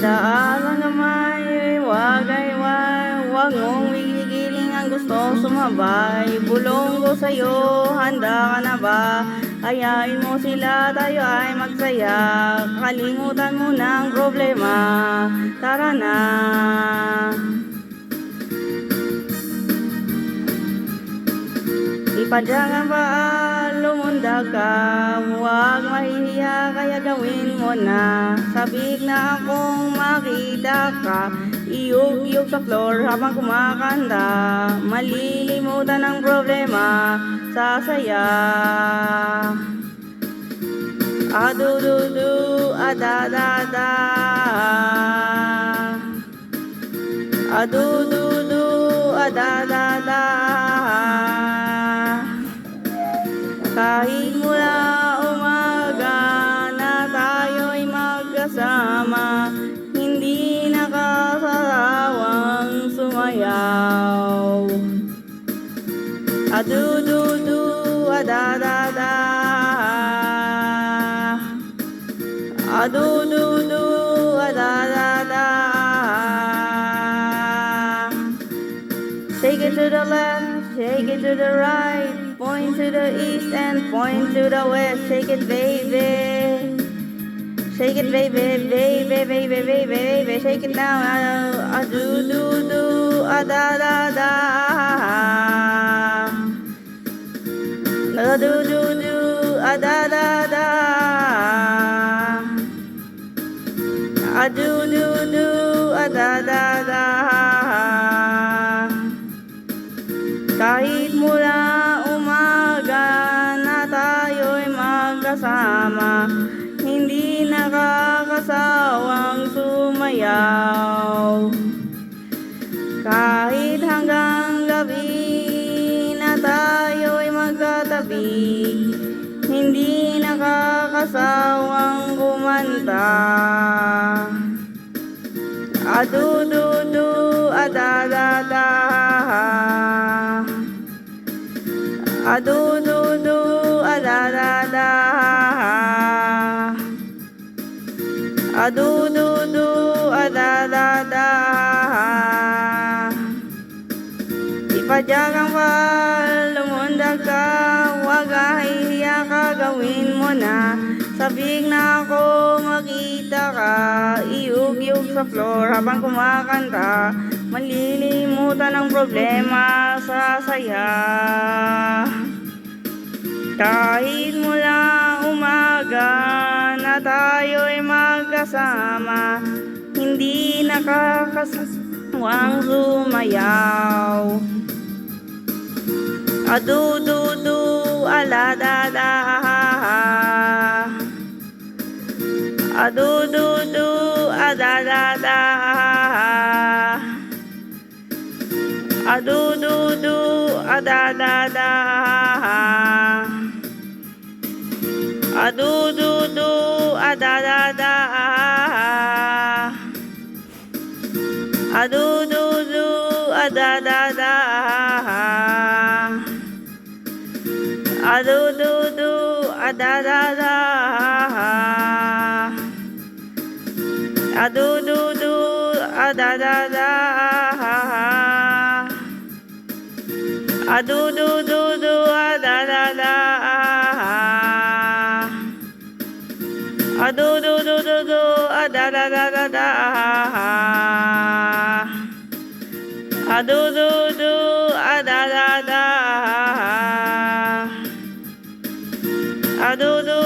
Daan gamay, wag mong igigiling ang gusto sumabay. Bulong ko sa'yo, handa ka na ba? Ayain mo sila, tayo ay magsaya. Kalimutan mo na ang problema, tara na. Ipadyangan ba, lumundag ka? Huwag mahihiya, kaya gawin mo na. Sabik na akong makita ka, iyog-iyog sa floor habang kumakanta. Malilimutan ang problema, sasaya. Adududu, adadada. Adududu, adadada. Kahit mula umaga na tayo'y magkasama, hindi nakasawang sumayaw. Adududu, adadada. Adududu, adadada. Shake it to the left, shake it to the right. Point to the east and point to the west. Shake it, baby. Shake it, baby, baby, baby, baby, baby. Shake it now. Do do do, da da da. Do do do, da da da. Do do do, da da da. Kahit mula umaga na tayo'y magkasama, hindi nakakasawang sumayaw. Kahit hanggang gabi na tayo'y magkatabi, hindi nakakasawang kumanta. Adududu, adadada. Adududu, adadada. Adududu, adadada. Ipadyagang pa, lumundag ka, huwag kahihiya ka, gawin mo na. Sabik na ako, makita ka, iyug-yug sa floor habang kumakanta. Malilimutan ang problema, sasaya. Kahit mula umaga na tayo'y magkasama, hindi nakakasawang sumayaw. Adududu, aladada. Adududu, adadada. Adududu, adadada. Adududu, adadada. Adududu, adadada. Adududu, adadada. Adududu, adadada. Adududu, adadada. Adududu, adadada. Adududu, adadada. Adudu